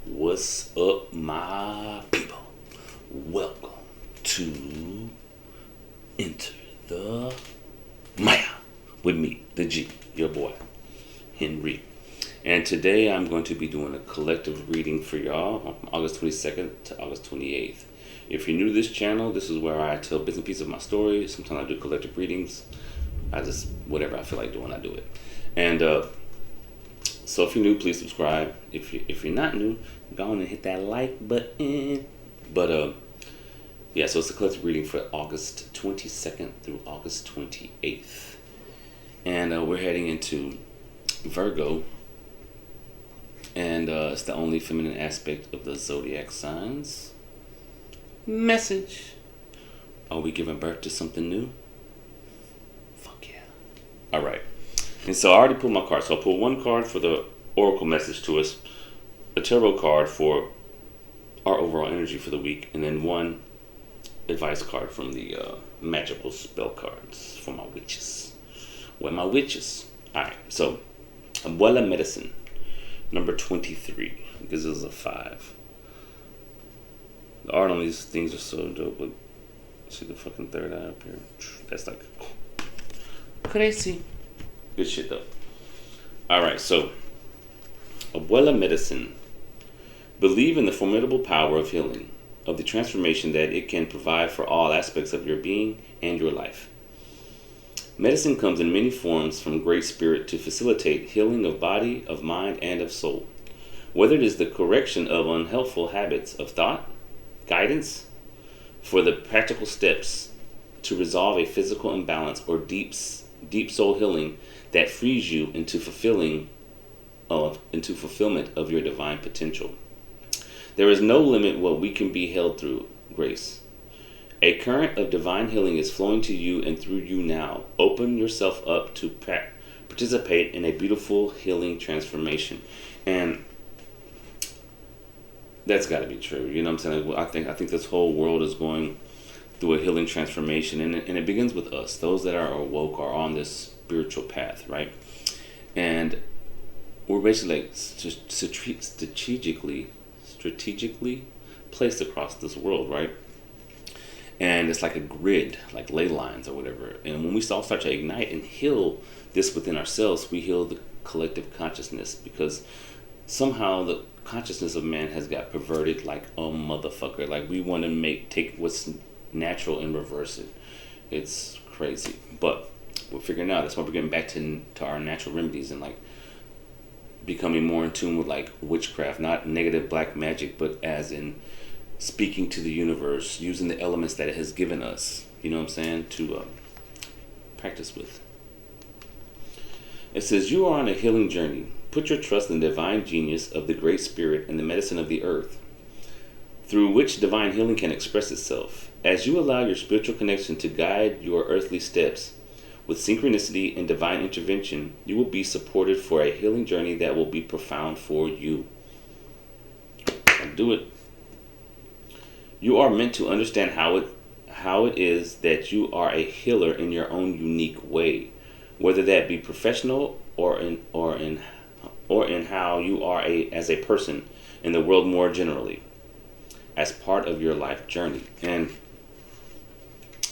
What's up, my people? Welcome to Enter the Maya with me, the G, your boy, Henry. And today I'm going to be doing a collective reading for y'all from August 22nd to August 28th. If you're new to this channel, this is where I tell bits and pieces of my story. Sometimes I do collective readings. Whatever I feel like doing, I do it. And so if you're new, please subscribe. If you're not new, go on and hit that like button. But yeah, so it's a collective reading for August 22nd through August 28th. And we're heading into Virgo. And it's the only feminine aspect of the zodiac signs. Message. Are we giving birth to something new? Fuck yeah. Alright. And so I already pulled my card. So I'll pull one card for the oracle message to us, a tarot card for our overall energy for the week, and then one advice card from the magical spell cards for my witches. Where my witches? Alright, so Abuela Medicine, number 23. This is a 5. The art on these things are so dope. Look, see the fucking third eye up here? That's like crazy. Good shit though. Alright, so Abuela Medicine. Believe in the formidable power of healing, of the transformation that it can provide for all aspects of your being and your life. Medicine comes in many forms from Great Spirit to facilitate healing of body, of mind, and of soul. Whether it is the correction of unhelpful habits of thought, guidance for the practical steps to resolve a physical imbalance, or deep soul healing that frees you into fulfillment of your divine potential. There is no limit what we can be held through grace. A current of divine healing is flowing to you and through you now. Open yourself up to participate in a beautiful healing transformation. And that's got to be true. You know what I'm saying? I think this whole world is going through a healing transformation, and it begins with us, those that are awoke, are on this spiritual path, right? And we're basically like strategically placed across this world, right? And it's like a grid, like ley lines or whatever. And when we all start to ignite and heal this within ourselves, we heal the collective consciousness, because somehow the consciousness of man has got perverted like a motherfucker. Like, we want to take what's natural and reverse it. It's crazy, but we're figuring out. That's why we're getting back to our natural remedies and like becoming more in tune with like witchcraft, not negative black magic, but as in speaking to the universe, using the elements that it has given us, you know what I'm saying, to practice with. It says, you are on a healing journey. Put your trust in the divine genius of the Great Spirit and the medicine of the earth, through which divine healing can express itself. As you allow your spiritual connection to guide your earthly steps with synchronicity and divine intervention, you will be supported for a healing journey that will be profound for you. I'll do it. You are meant to understand how it is that you are a healer in your own unique way, whether that be professional or in how you are as a person in the world more generally, as part of your life journey. And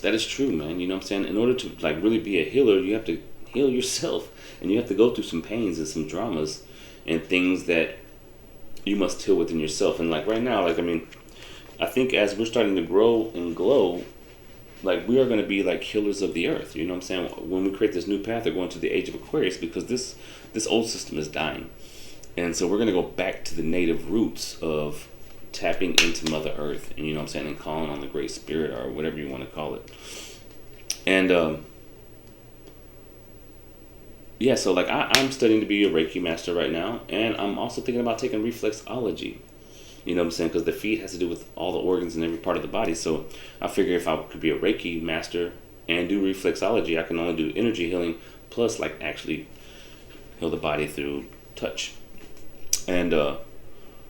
that is true, man. You know what I'm saying? In order to like really be a healer, you have to heal yourself, and you have to go through some pains and some dramas and things that you must heal within yourself. And like right now, like, I mean, I think as we're starting to grow and glow, like, we are going to be like healers of the earth. You know what I'm saying? When we create this new path, they're going to the age of Aquarius, because this old system is dying. And so we're going to go back to the native roots of tapping into Mother Earth, and you know what I'm saying, and calling on the Great Spirit, or whatever you want to call it. And yeah, so like I'm studying to be a Reiki master right now, and I'm also thinking about taking reflexology. You know what I'm saying? Because the feet has to do with all the organs in every part of the body. So I figure if I could be a Reiki master and do reflexology, I can only do energy healing plus like actually heal the body through touch. And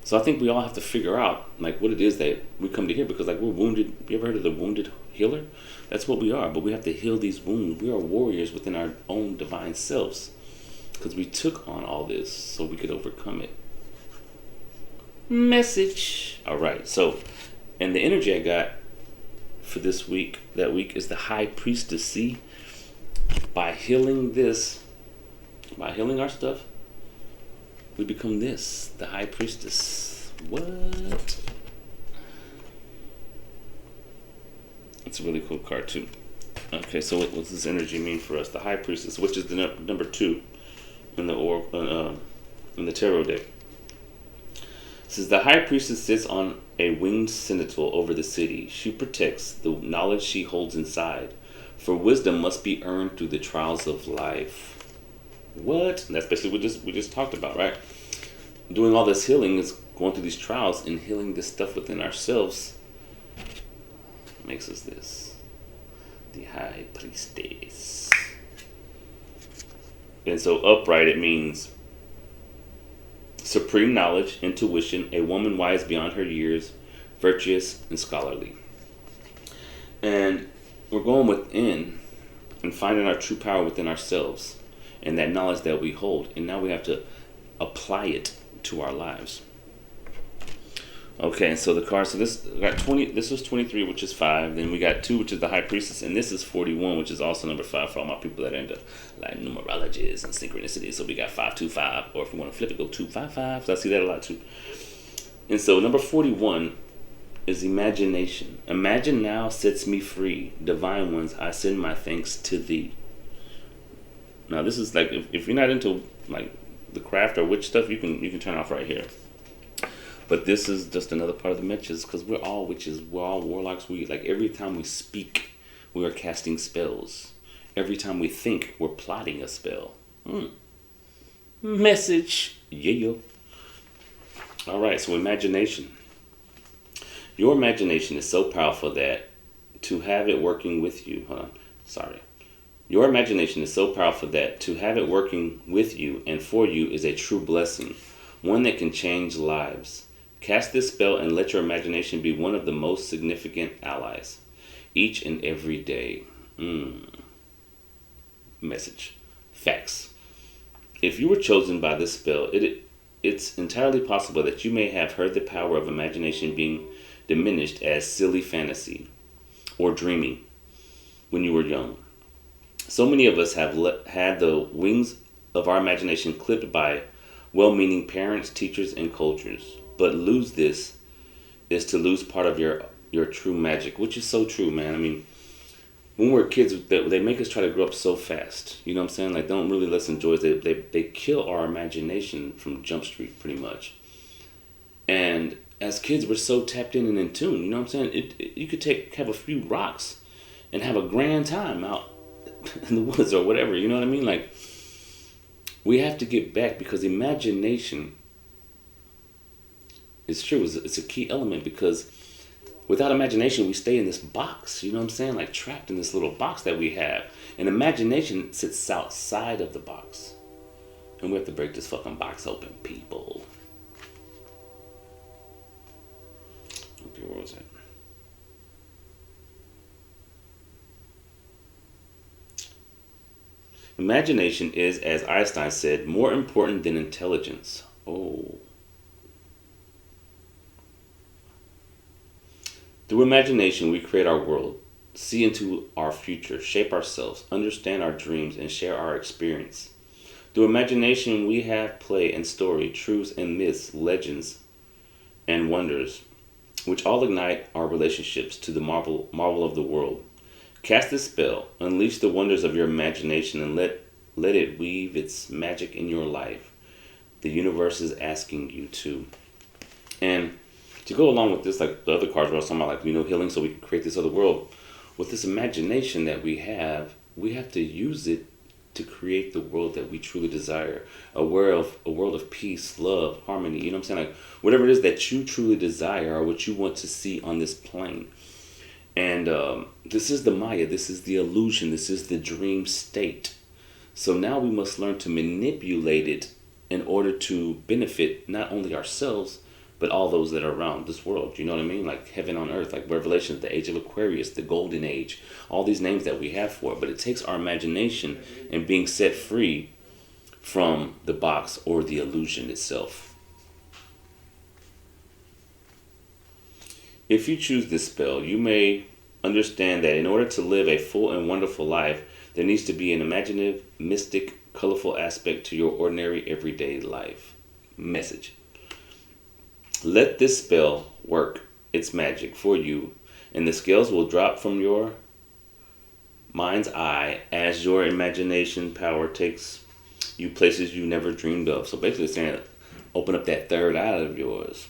so I think we all have to figure out like what it is that we come to hear, because like we're wounded. You ever heard of the wounded healer? That's what we are. But we have to heal these wounds. We are warriors within our own divine selves, because we took on all this so we could overcome it. message. All right. So, and the energy I got for this week, that week, is the high priestess. See, by healing this, by healing our stuff, we become this, the high priestess. What? It's a really cool card too. Okay, so what does this energy mean for us? The high priestess, which is the number 2 in the tarot deck. It says the high priestess sits on a winged sentinel over the city. She protects the knowledge she holds inside. For wisdom must be earned through the trials of life. What? And that's basically what we just talked about, right? Doing all this healing is going through these trials and healing this stuff within ourselves makes us this, the high priestess. And so upright, it means supreme knowledge, intuition, a woman wise beyond her years, virtuous and scholarly. And we're going within and finding our true power within ourselves and that knowledge that we hold. And now we have to apply it to our lives. Okay, so the card, so this got 20, this was 23, which is 5. Then we got 2, which is the high priestess, and this is 41, which is also number 5 for all my people that are into like numerologies and synchronicities. So we got 525, or if you want to flip it, go 255. So I see that a lot too. And so number 41 is imagination. Imagine now sets me free. Divine ones, I send my thanks to thee. Now this is like, if you're not into like the craft or witch stuff, you can turn off right here. But this is just another part of the messages, because we're all witches, we're all warlocks. We like every time we speak, we are casting spells. Every time we think, we're plotting a spell. Message, yeah. All right, so imagination. Your imagination is so powerful that to have it working with you, Your imagination is so powerful that to have it working with you and for you is a true blessing, one that can change lives. Cast this spell and let your imagination be one of the most significant allies, each and every day. Message. Facts. If you were chosen by this spell, it's entirely possible that you may have heard the power of imagination being diminished as silly fantasy or dreaming when you were young. So many of us have had the wings of our imagination clipped by well-meaning parents, teachers, and cultures. But lose this is to lose part of your true magic, which is so true, man. I mean, when we're kids, they make us try to grow up so fast. You know what I'm saying? Like, don't really let us enjoy it. They kill our imagination from Jump Street, pretty much. And as kids, we're so tapped in and in tune. You know what I'm saying? You could have a few rocks and have a grand time out in the woods or whatever. You know what I mean? Like, we have to get back, because imagination, it's true, it's a key element, because without imagination, we stay in this box, you know what I'm saying? Like trapped in this little box that we have. And imagination sits outside of the box. And we have to break this fucking box open, people. Okay, where was that? Imagination is, as Einstein said, more important than intelligence. Oh. Through imagination, we create our world, see into our future, shape ourselves, understand our dreams, and share our experience. Through imagination, we have play and story, truths and myths, legends and wonders, which all ignite our relationships to the marvel of the world. Cast this spell, unleash the wonders of your imagination, and let it weave its magic in your life. The universe is asking you to. And to go along with this, like the other cards where I was talking about, like, healing so we can create this other world. With this imagination that we have to use it to create the world that we truly desire. A world of peace, love, harmony. You know what I'm saying? Like, whatever it is that you truly desire or what you want to see on this plane. And this is the Maya. This is the illusion. This is the dream state. So now we must learn to manipulate it in order to benefit not only ourselves, but all those that are around this world. You know what I mean? Like heaven on earth, like Revelation, the age of Aquarius, the golden age, all these names that we have for it. But it takes our imagination and being set free from the box or the illusion itself. If you choose this spell, you may understand that in order to live a full and wonderful life, there needs to be an imaginative, mystic, colorful aspect to your ordinary everyday life. Message. Let this spell work its magic for you, and the scales will drop from your mind's eye as your imagination power takes you places you never dreamed of. So basically it's saying open up that third eye of yours.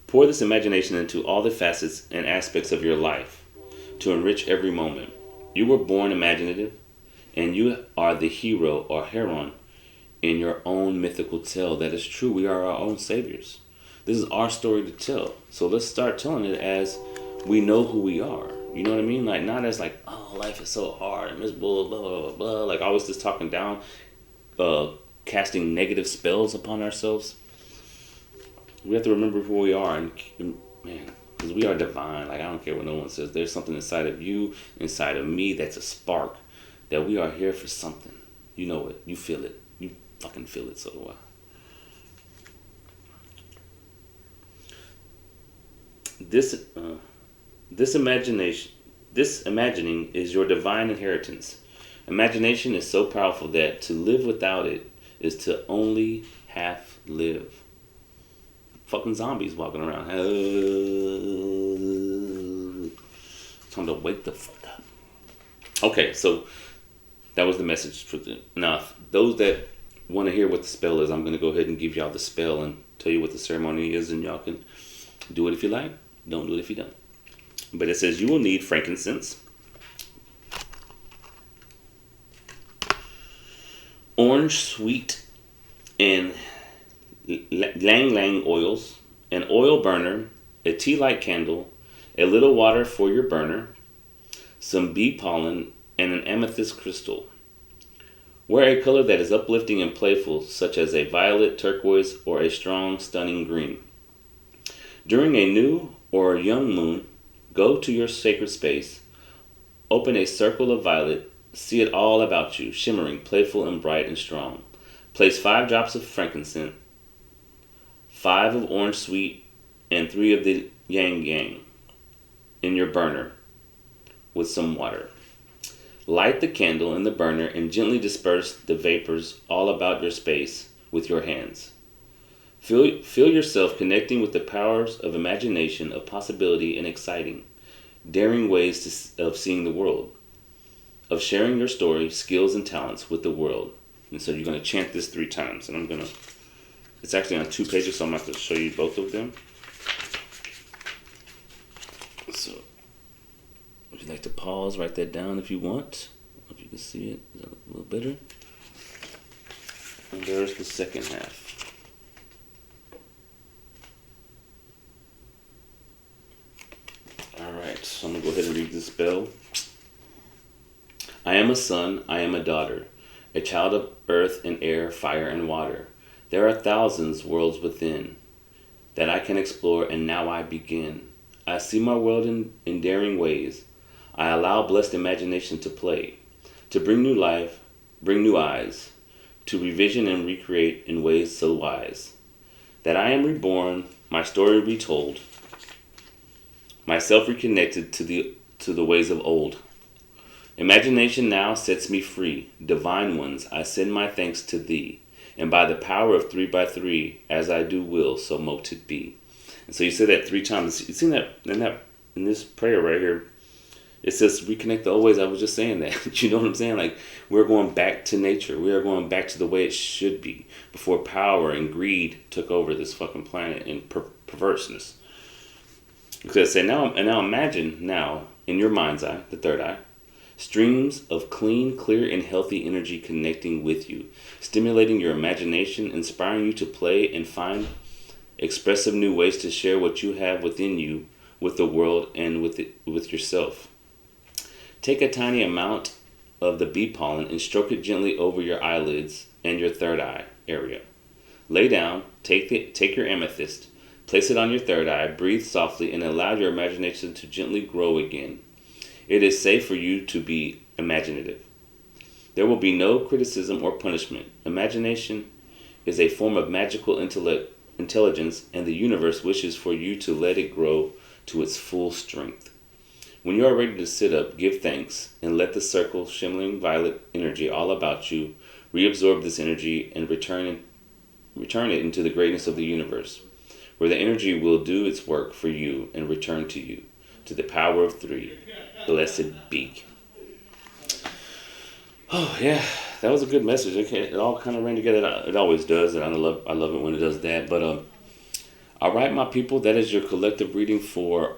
Pour this imagination into all the facets and aspects of your life to enrich every moment. You were born imaginative, and you are the hero or heroine in your own mythical tale. That is true. We are our own saviors. This is our story to tell. So let's start telling it as we know who we are. You know what I mean? Like, not as like, oh, life is so hard and miserable, blah, blah, blah, blah. Like always just talking down, casting negative spells upon ourselves. We have to remember who we are, and man, because we are divine. Like, I don't care what no one says. There's something inside of you, inside of me, that's a spark, that we are here for something. You know it. You feel it. You fucking feel it. So do I. This imagining is your divine inheritance. Imagination is so powerful that to live without it is to only half live. Fucking zombies walking around. Time to wake the fuck up. Okay, so that was the message for the. Now, those that want to hear what the spell is, I'm going to go ahead and give y'all the spell and tell you what the ceremony is, and y'all can do it if you like. Don't do it if you don't. But it says you will need frankincense, orange sweet, and lang lang oils, an oil burner, a tea light candle, a little water for your burner, some bee pollen, and an amethyst crystal. Wear a color that is uplifting and playful, such as a violet, turquoise, or a strong, stunning green. During a new or young moon, go to your sacred space, open a circle of violet, see it all about you, shimmering, playful, and bright and strong. Place 5 drops of frankincense, 5 of orange sweet, and 3 of the yang yang in your burner with some water. Light the candle in the burner and gently disperse the vapors all about your space with your hands. Feel yourself connecting with the powers of imagination, of possibility, and exciting, daring ways of seeing the world, of sharing your story, skills, and talents with the world. And so you're going to chant this 3 times. And it's actually on 2 pages, so I'm going to have to show you both of them. So, would you like to pause, write that down if you want? If you can see it, is that a little better? And there's the second half. Alright, so I'm going to go ahead and read this spell. I am a son, I am a daughter, a child of earth and air, fire and water. There are thousands worlds within that I can explore, and now I begin. I see my world in daring ways. I allow blessed imagination to play, to bring new life, bring new eyes, to revision and recreate in ways so wise, that I am reborn, my story retold, myself reconnected to the ways of old. Imagination now sets me free. Divine ones, I send my thanks to thee, and by the power of 3 by 3, as I do will, so mote it be. And so you say that 3 times. You see that in this prayer right here. It says reconnect the old ways. I was just saying that. You know what I'm saying? Like, we're going back to nature. We are going back to the way it should be before power and greed took over this fucking planet and perverseness. Because say now imagine now in your mind's eye, the third eye, streams of clean, clear, and healthy energy connecting with you, stimulating your imagination, inspiring you to play and find expressive new ways to share what you have within you with the world and with yourself. Take a tiny amount of the bee pollen and stroke it gently over your eyelids and your third eye area. Lay down, take your amethyst, place it on your third eye, breathe softly, and allow your imagination to gently grow again. It is safe for you to be imaginative. There will be no criticism or punishment. Imagination is a form of magical intelligence, and the universe wishes for you to let it grow to its full strength. When you are ready to sit up, give thanks and let the circle, shimmering violet energy all about you reabsorb this energy and return it into the greatness of the universe, where the energy will do its work for you and return to you. To the power of three, blessed be. Oh yeah, that was a good message. It all kind of ran together. It always does, and I love it when it does that. But all right, my people, that is your collective reading for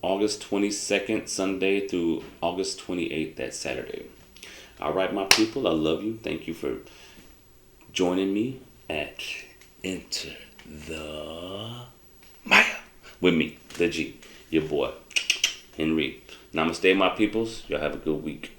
August 22nd, Sunday, through August 28th, that Saturday. All right, my people, I love you. Thank you for joining me at Enter the Maya with me, the G, your boy, Henry. Namaste, my peoples. Y'all have a good week.